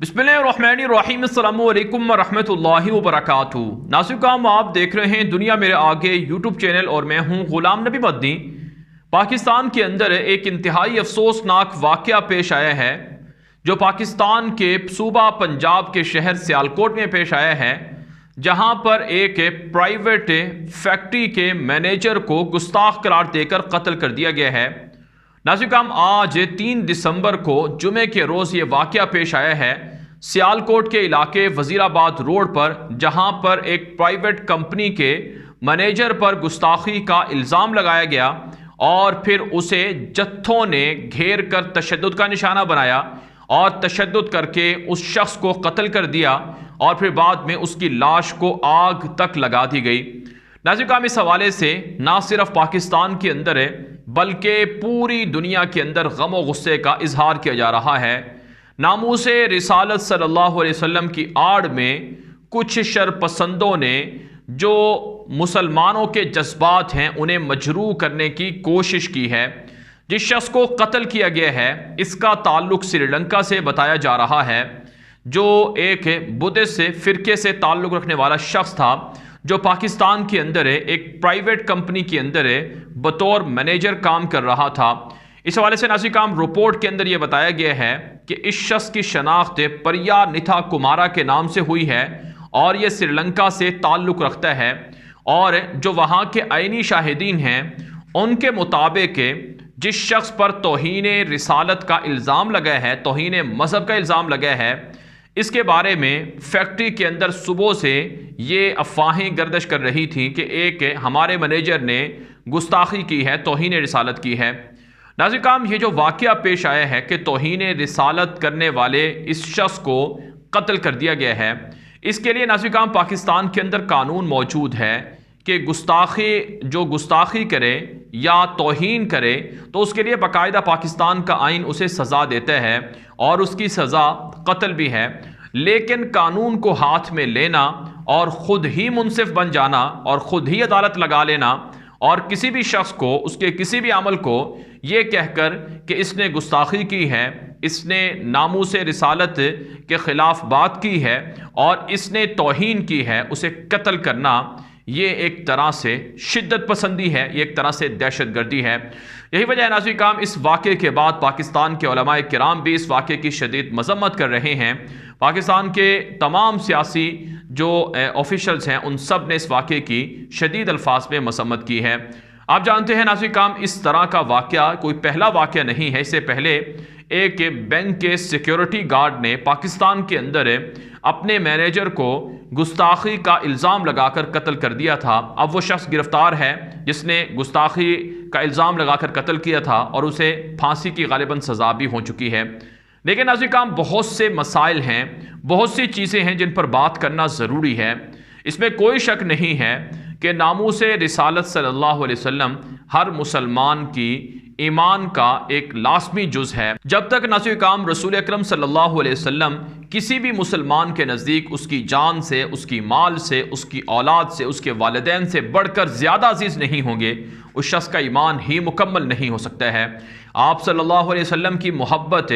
बिस्मिल्लाहिर्रहमानिर्रहीम अस्सलामु अलैकुम वरहमतुल्लाहि वबरकातुहू। नाज़रीन, आप देख रहे हैं दुनिया मेरे आगे यूट्यूब चैनल और मैं हूं गुलाम नबी मदनी। पाकिस्तान के अंदर एक इंतहाई अफसोसनाक वाक़या पेश आया है जो पाकिस्तान के सूबा पंजाब के शहर सियालकोट में पेश आया है, जहां पर एक प्राइवेट फैक्ट्री के मैनेजर को गुस्ताख करार देकर कत्ल कर दिया गया है। नाज़रीन, आज 3 दिसंबर को जुमे के रोज़ ये वाक़या पेश आया है सियालकोट के इलाके वज़ीराबाद रोड पर, जहां पर एक प्राइवेट कंपनी के मैनेजर पर गुस्ताखी का इल्ज़ाम लगाया गया और फिर उसे जत्थों ने घेर कर तशद्दुद का निशाना बनाया और तशद्दुद करके उस शख्स को कत्ल कर दिया और फिर बाद में उसकी लाश को आग तक लगा दी गई। नाज़रीन, इस हवाले से ना सिर्फ पाकिस्तान के अंदर है बल्कि पूरी दुनिया के अंदर गम और गुस्से का इजहार किया जा रहा है। नामूसे रिसालत सल्लल्लाहु अलैहि वसल्लम की आड़ में कुछ शरपसंदों ने जो मुसलमानों के जज्बात हैं उन्हें मजरूह करने की कोशिश की है। जिस शख्स को कत्ल किया गया है इसका ताल्लुक श्रीलंका से बताया जा रहा है, जो एक बुद्धिस्ट फिरके से ताल्लुक रखने वाला शख्स था जो पाकिस्तान के अंदर एक प्राइवेट कंपनी के अंदर बतौर मैनेजर काम कर रहा था। इस हवाले से नाज़रीन, रिपोर्ट के अंदर यह बताया गया है कि इस शख्स की शनाख्त परिया निथा कुमारा के नाम से हुई है और यह श्रीलंका से ताल्लुक़ रखता है। और जो वहाँ के आईनी शाहिदीन हैं उनके मुताबिक जिस शख्स पर तौहीन रिसालत का इल्ज़ाम लगा है, तौहीन मज़हब का इल्ज़ाम लगा है, इसके बारे में फैक्ट्री के अंदर सुबह से ये अफवाहें गर्दिश कर रही थी कि एक हमारे मैनेजर ने गुस्ताखी की है, तौहीन रिसालत की है। नाज़रीन, ये जो वाक़या पेश आया है कि तौहीन रिसालत करने वाले इस शख्स को कत्ल कर दिया गया है, इसके लिए नाज़रीन पाकिस्तान के अंदर कानून मौजूद है कि गुस्ताखी करे या तौहीन करे तो उसके लिए बाकायदा पाकिस्तान का आइन उसे सज़ा देता है और उसकी सज़ा कत्ल भी है। लेकिन कानून को हाथ में लेना और ख़ुद ही मुनसिफ बन जाना और ख़ुद ही अदालत लगा लेना और किसी भी शख्स को उसके किसी भी अमल को ये कहकर कि इसने गुस्ताखी की है, इसने नामूसे रिसालत के ख़िलाफ़ बात की है और इसने तौहीन की है, उसे कत्ल करना ये एक तरह से शिद्दत पसंदी है, ये एक तरह से दहशत गर्दी है। यही वजह है नाज़रीन, इस वाक़े के बाद पाकिस्तान के उलमाए किराम भी इस वाक़े की शदीद मज़म्मत कर रहे हैं। पाकिस्तान के तमाम सियासी जो ऑफिशल्स हैं उन सब ने इस वाक़े की शदीद अल्फाज में मज़म्मत की है। आप जानते हैं नाज़रीन, इस तरह का वाक़या कोई पहला वाक़या नहीं है। इससे पहले एक बैंक के सिक्योरिटी गार्ड ने पाकिस्तान के अंदर अपने मैनेजर को गुस्ताखी का इल्ज़ाम लगाकर कत्ल कर दिया था। अब वो शख्स गिरफ्तार है जिसने गुस्ताखी का इल्ज़ाम लगाकर कत्ल किया था और उसे फांसी की गालिबन सज़ा भी हो चुकी है। लेकिन नाज़रीन, बहुत से मसाइल हैं, बहुत सी चीज़ें हैं जिन पर बात करना ज़रूरी है। इसमें कोई शक नहीं है कि नामूसे रिसालत सल्लल्लाहु अलैहि वसल्लम हर मुसलमान की ईमान का एक लाज़मी जुज़ है। जब तक नाज़रीन रसूल अकरम सल्लल्लाहु अलैहि वसल्लम किसी भी मुसलमान के नज़दीक उसकी जान से, उसकी माल से, उसकी औलाद से, उसके वालिदैन से बढ़कर ज़्यादा अजीज़ नहीं होंगे, उस शख्स का ईमान ही मुकम्मल नहीं हो सकता है। आप सल्लल्लाहु अलैहि वसल्लम की मोहब्बत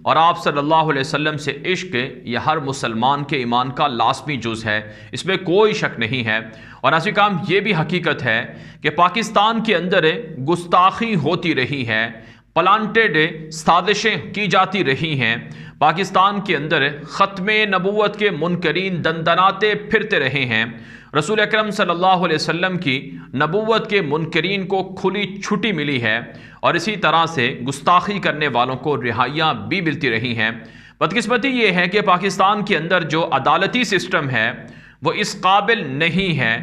और आप सल्लल्लाहु अलैहि वसल्लम से इश्क यह हर मुसलमान के ईमान का लाज़मी जुज़ है, इसमें कोई शक नहीं है। और नाज़रीन, ये भी हकीकत है कि पाकिस्तान के अंदर गुस्ताखी होती रही है, प्लांटेड साजिशें की जाती रही हैं। पाकिस्तान के अंदर ख़त्मे नबूवत के मुनकरीन दंदनाते फिरते रहे हैं। रसूल अकरम सल्लल्लाहु अलैहि वसल्लम की नबूवत के मुनकरीन को खुली छुट्टी मिली है और इसी तरह से गुस्ताखी करने वालों को रिहाइयाँ भी मिलती रही हैं। बदकिस्मती ये है कि पाकिस्तान के अंदर जो अदालती सिस्टम है वो इस काबिल नहीं है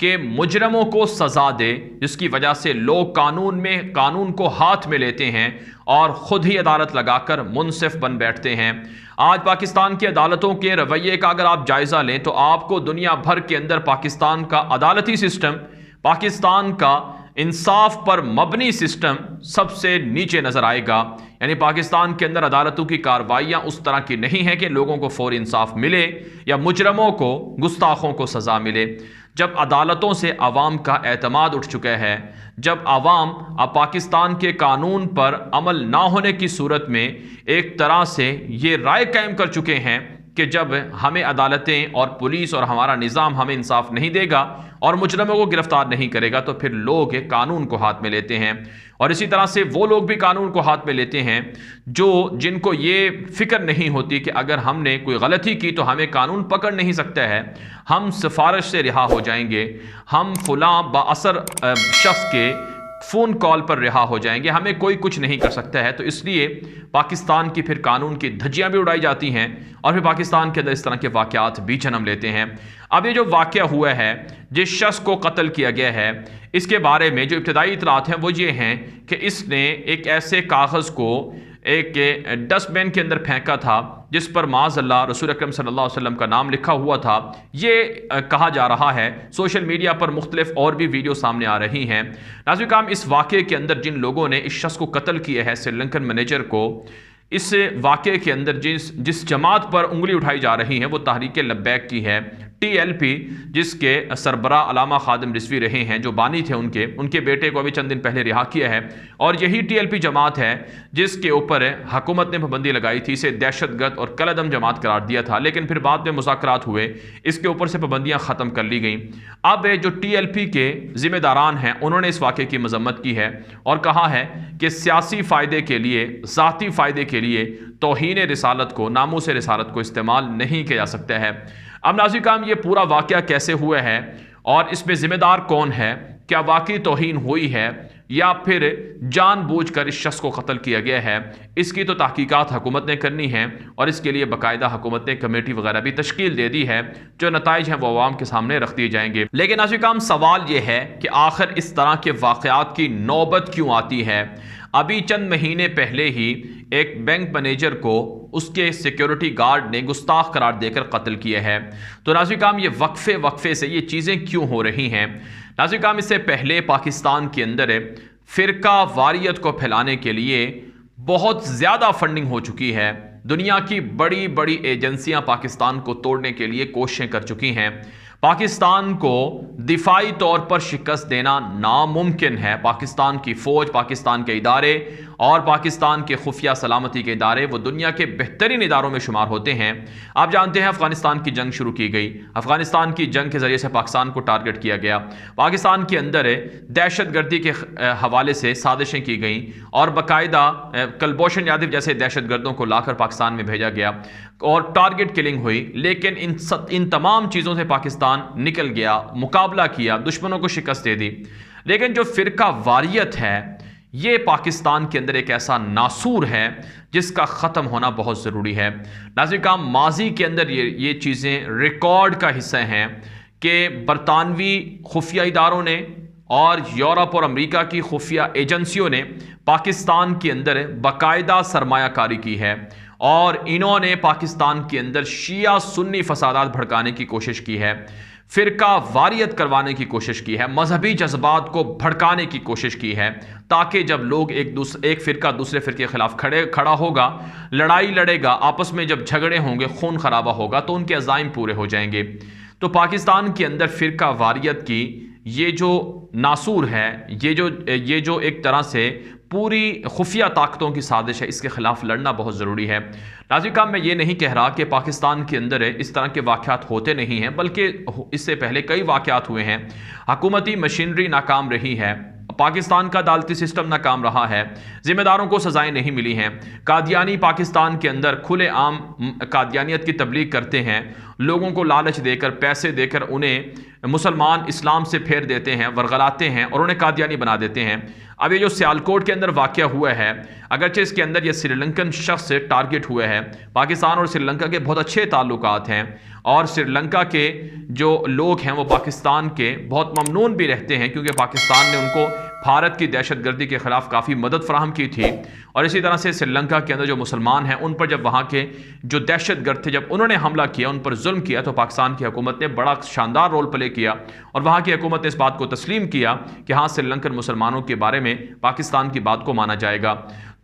कि मुजरमों को सज़ा दे, जिसकी वजह से लोग कानून को हाथ में लेते हैं और ख़ुद ही अदालत लगाकर मुनसिफ बन बैठते हैं। आज पाकिस्तान की अदालतों के रवैये का अगर आप जायज़ा लें तो आपको दुनिया भर के अंदर पाकिस्तान का अदालती सिस्टम, पाकिस्तान का इंसाफ पर मबनी सिस्टम सबसे नीचे नज़र आएगा। यानी पाकिस्तान के अंदर अदालतों की कार्रवाइयाँ उस तरह की नहीं है कि लोगों को फौरी इंसाफ मिले या मुजरमों को, गुस्ताखों को सज़ा मिले। जब अदालतों से आवाम का एतमाद उठ चुका है, जब आवाम अब पाकिस्तान के कानून पर अमल ना होने की सूरत में एक तरह से ये राय कायम कर चुके हैं कि जब हमें अदालतें और पुलिस और हमारा निज़ाम हमें इंसाफ नहीं देगा और मुजरमों को गिरफ्तार नहीं करेगा तो फिर लोग कानून को हाथ में लेते हैं। और इसी तरह से वो लोग भी कानून को हाथ में लेते हैं जिनको ये फिक्र नहीं होती कि अगर हमने कोई गलती की तो हमें कानून पकड़ नहीं सकता है, हम सिफारिश से रिहा हो जाएंगे, हम फलां बाअसर शख्स के फ़ोन कॉल पर रिहा हो जाएंगे, हमें कोई कुछ नहीं कर सकता है। तो इसलिए पाकिस्तान की फिर कानून की धज्जियां भी उड़ाई जाती हैं और फिर पाकिस्तान के अंदर इस तरह के वाक़यात भी जन्म लेते हैं। अब ये जो वाक़या हुआ है, जिस शख्स को कत्ल किया गया है, इसके बारे में जो इब्तदाई इतलात हैं वो ये हैं कि इसने एक ऐसे कागज़ को एक डस्टबिन के अंदर फेंका था जिस पर माज़अल्लाह रसूल अकरम सल्लल्लाहु अलैहि वसल्लम का नाम लिखा हुआ था। ये कहा जा रहा है, सोशल मीडिया पर मुख्तलिफ और भी वीडियो सामने आ रही हैं। नाज़रीन किराम, इस वाक़े के अंदर जिन लोगों ने इस शख्स को कत्ल किया है, श्रीलंकन मैनेजर को, इस वाक़े के अंदर जिस जमात पर उंगली उठाई जा रही है वो तहरीक लब्बैक की है, TLP, जिसके सरबरा अलामा खादिम रिजवी रहे हैं, जो बानी थे उनके बेटे को अभी चंद दिन पहले रिहा किया है। और यही TLP जमात है जिसके ऊपर हुकूमत ने पाबंदी लगाई थी, इसे दहशतगर्द और कलअदम जमात करार दिया था, लेकिन फिर बाद में मुज़ाकरात हुए, इसके ऊपर से पाबंदियाँ ख़त्म कर ली गई। अब जो TLP के ज़िम्मेदारान हैं उन्होंने इस वाक़े की मजम्मत की है और कहा है कि सियासी फ़ायदे के लिए, ज़ाती फ़ायदे के लिए तौहीन रिसालत को, नामूस रिसालत को इस्तेमाल नहीं किया जा सकता है। अब नाज़रीन किराम, ये पूरा वाक़या कैसे हुआ है और इसमें ज़िम्मेदार कौन है, क्या वाकई तौहीन हुई है या फिर जानबूझकर इस शख्स को कत्ल किया गया है, इसकी तो तहकीकात हुकूमत ने करनी है और इसके लिए बाकायदा हुकूमत ने कमेटी वगैरह भी तश्कील दे दी है। जो नताइज हैं वो अवाम के सामने रख दिए जाएंगे। लेकिन नाज़रीन किराम, सवाल ये है कि आखिर इस तरह के वाक़यात की नौबत क्यों आती है। अभी चंद महीने पहले ही एक बैंक मैनेजर को उसके सिक्योरिटी गार्ड ने गुस्ताख करार देकर कत्ल किया है। तो नाज़रीन किराम, ये वक्फे से ये चीज़ें क्यों हो रही हैं। नाज़रीन किराम, इससे पहले पाकिस्तान के अंदर फ़िरका वारियत को फैलाने के लिए बहुत ज़्यादा फंडिंग हो चुकी है। दुनिया की बड़ी बड़ी एजेंसियां पाकिस्तान को तोड़ने के लिए कोशिशें कर चुकी हैं। पाकिस्तान को दिफाई तौर पर शिकस्त देना नामुमकिन है। पाकिस्तान की फ़ौज, पाकिस्तान के इदारे और पाकिस्तान के खुफिया सलामती के इदारे वो दुनिया के बेहतरीन इदारों में शुमार होते हैं। आप जानते हैं अफ़गानिस्तान की जंग शुरू की गई, अफ़गानिस्तान की जंग के ज़रिए से पाकिस्तान को टारगेट किया गया, पाकिस्तान के अंदर दहशत गर्दी के हवाले से साजिशें की गई और बाकायदा कुलभूषण यादव जैसे दहशत गर्दों को लाकर पाकिस्तान में भेजा गया और टारगेट किलिंग हुई। लेकिन इन तमाम चीज़ों से पाकिस्तान निकल गया, मुकाबला किया, दुश्मनों को शिकस्त दे दी। लेकिन जो फ़िरका वारियत है, ये पाकिस्तान के अंदर एक ऐसा नासूर है जिसका ख़त्म होना बहुत ज़रूरी है। नाज़रीन किराम, माजी के अंदर ये चीज़ें रिकॉर्ड का हिस्सा हैं कि बरतानवी खुफिया इदारों ने और यूरोप और अमेरिका की खुफिया एजेंसियों ने पाकिस्तान के अंदर बाकायदा सरमायाकारी की है और इन्होंने पाकिस्तान के अंदर शिया सुन्नी फसादात भड़काने की कोशिश की है, फ़िरका वारियत करवाने की कोशिश की है, मजहबी जज्बात को भड़काने की कोशिश की है, ताकि जब लोग एक फ़िरका दूसरे फ़िरके के ख़िलाफ़ खड़ा होगा, लड़ाई लड़ेगा, आपस में जब झगड़े होंगे, खून खराबा होगा, तो उनके अज़ाइम पूरे हो जाएंगे। तो पाकिस्तान के अंदर फ़िरका वारियत की ये जो नासूर है, ये जो एक तरह से पूरी खुफिया ताकतों की साजिश है, इसके ख़िलाफ़ लड़ना बहुत ज़रूरी है। नाज़रीन किराम, मैं ये नहीं कह रहा कि पाकिस्तान के अंदर इस तरह के वाक़यात होते नहीं हैं, बल्कि इससे पहले कई वाक़यात हुए हैं। हुकूमती मशीनरी नाकाम रही है, पाकिस्तान का अदालती सिस्टम नाकाम रहा है, ज़िम्मेदारों को सज़ाएं नहीं मिली हैं। कादियानी पाकिस्तान के अंदर खुलेआम कादियानियत की तबलीग करते हैं, लोगों को लालच देकर, पैसे देकर उन्हें मुसलमान इस्लाम से फेर देते हैं, वरगलाते हैं और उन्हें कादियानी बना देते हैं। अब ये जो सियालकोट के अंदर वाक़या हुआ है, अगरचे इसके अंदर ये श्रीलंकन शख्स से टारगेट हुए हैं, पाकिस्तान और श्रीलंका के बहुत अच्छे ताल्लुकात हैं और श्रीलंका के जो लोग हैं वो पाकिस्तान के बहुत ममनून भी रहते हैं, क्योंकि पाकिस्तान ने उनको भारत की दहशतगर्दी के ख़िलाफ़ काफ़ी मदद फराहम की थी। और इसी तरह से श्रीलंका के अंदर जो मुसलमान हैं उन पर जब वहाँ के जो दहशतगर्द थे जब उन्होंने हमला किया, उन पर जुल्म किया, तो पाकिस्तान की हुकूमत ने बड़ा शानदार रोल प्ले किया और वहाँ की हुकूमत ने इस बात को तस्लीम किया कि हाँ, श्रीलंकन मुसलमानों के बारे में पाकिस्तान की बात को माना जाएगा।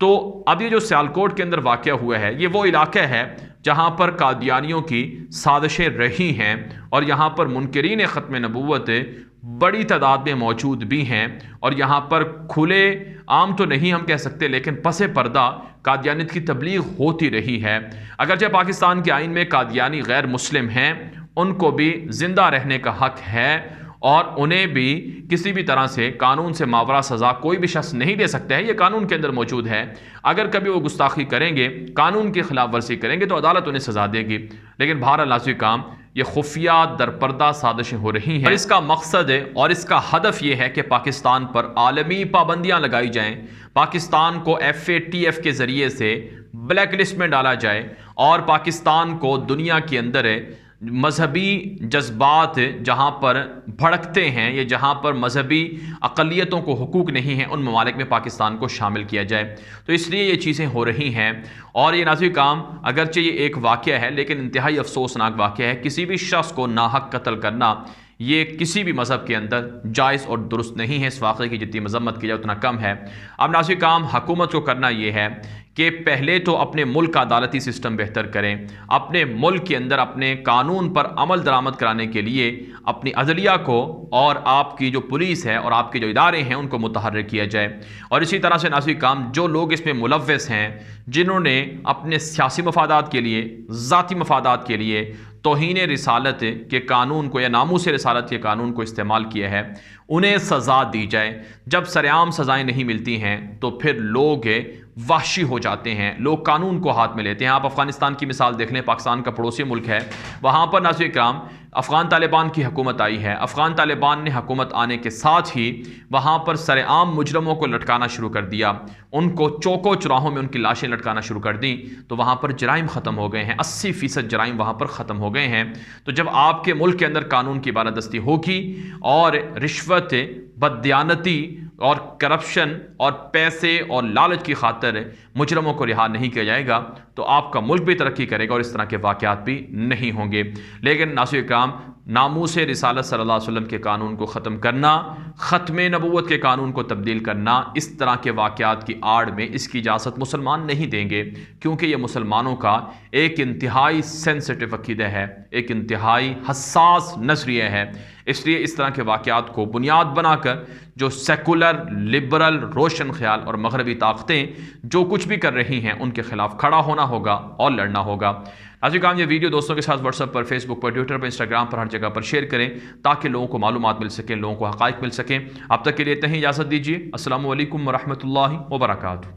तो अब ये जो सियालकोट के अंदर वाक़या हुआ है, ये वो इलाका है जहाँ पर कादियानियों की साजिशें रही हैं और यहाँ पर मुनकरीन ख़त्म नबूवत बड़ी तादाद में मौजूद भी हैं और यहाँ पर खुले आम तो नहीं हम कह सकते लेकिन पसे पर्दा कादियानियत की तबलीग होती रही है। अगरचे पाकिस्तान के आइन में कादियानी गैर मुस्लिम हैं, उनको भी ज़िंदा रहने का हक है और उन्हें भी किसी भी तरह से कानून से मावरा सज़ा कोई भी शख्स नहीं दे सकता है। ये कानून के अंदर मौजूद है। अगर कभी वो गुस्ताखी करेंगे, कानून की खिलाफ वर्जी करेंगे तो अदालत उन्हें सज़ा देगी। लेकिन बहरहाल नाज़िर काम, ये खुफिया दरपर्दा साजिशें हो रही हैं और इसका मकसद है और इसका हदफ ये है कि पाकिस्तान पर आलमी पाबंदियाँ लगाई जाएँ, पाकिस्तान को FATF के ज़रिए से ब्लैक लिस्ट में डाला जाए और पाकिस्तान को दुनिया के अंदर मजहबी जज्बात जहाँ पर भड़कते हैं या जहाँ पर मजहबी अक़लियतों को हुकूक नहीं हैं, उन ममालिक में पाकिस्तान को शामिल किया जाए। तो इसलिए ये चीज़ें हो रही हैं और ये नाज़िर काम, अगरचे ये एक वाक़या है लेकिन इंतहाई अफसोसनाक वाक़या है। किसी भी शख्स को नाहक कत्ल करना ये किसी भी मज़हब के अंदर जायज़ और दुरुस्त नहीं है। इस वाक़े की जितनी मजम्मत की जाए उतना कम है। अब नाज़िर काम, हुकूमत को करना ये है कि पहले तो अपने मुल्क का अदालती सिस्टम बेहतर करें, अपने मुल्क के अंदर अपने कानून पर अमल दरामद कराने के लिए अपनी अदलिया को और आपकी जो पुलिस है और आपके जो इदारे हैं उनको मुतहर्रिक किया जाए। और इसी तरह से नाज़िर काम, जो लोग इसमें मुलव्वस हैं, जिन्होंने अपने सियासी मफादात के लिए, ज़ाती मफादात के लिए तौहीन रिसालत के कानून को या नामूस रिसालत के कानून को इस्तेमाल किया है, उन्हें सज़ा दी जाए। जब सरेआम सज़ाएँ नहीं मिलती हैं तो फिर लोग वहशी हो जाते हैं, लोग कानून को हाथ में लेते हैं। आप अफ़गानिस्तान की मिसाल देख लें, पाकिस्तान का पड़ोसी मुल्क है, वहाँ पर नाज़िर इकराम अफ़गान तालिबान की हुकूमत आई है। अफ़गान तालिबान ने हुकूमत आने के साथ ही वहाँ पर सरेआम मुजरमों को लटकाना शुरू कर दिया, उनको चौकों चौराहों में उनकी लाशें लटकाना शुरू कर दी। तो वहाँ पर जराइम ख़त्म हो गए हैं, 80% जराइम वहाँ पर ख़त्म हो गए हैं। तो जब आपके मुल्क के अंदर कानून की बालादस्ती होगी और रिश्वत, बददियानती और करप्शन और पैसे और लालच की खातिर मुजरमों को रिहा नहीं किया जाएगा तो आपका मुल्क भी तरक्की करेगा और इस तरह के वाक़यात भी नहीं होंगे। लेकिन नाज़िर काम, नामूस रिसालत सल्लल्लाहु अलैहि वसल्लम के कानून को ख़त्म करना, ख़त्म नबूवत के कानून को तब्दील करना, इस तरह के वाक़यात की आड़ में इसकी इजाज़त मुसलमान नहीं देंगे, क्योंकि ये मुसलमानों का एक इंतहाई सेंसिटिव अक़ीदा है, एक इंतहाई हसास नज़रिया है। इसलिए इस तरह के वाक़यात को बुनियाद बनाकर जो सेकुलर, लिबरल, रोशन ख्याल और मगरबी ताकतें जो कुछ भी कर रही हैं उनके खिलाफ खड़ा होना होगा और लड़ना होगा। नाज़िर काम, ये वीडियो दोस्तों के साथ व्हाट्सएप पर, फेसबुक पर, ट्विटर पर, इंस्टाग्राम पर, हर जगह पर शेयर करें ताकि लोगों को मालूमात मिल सकें, लोगों को हक़ाइक़ मिल सकें। अब तक के लिए इतना ही इजाज़त दीजिए। अस्सलामु अलैकुम व रहमतुल्लाहि व बरकातुहू।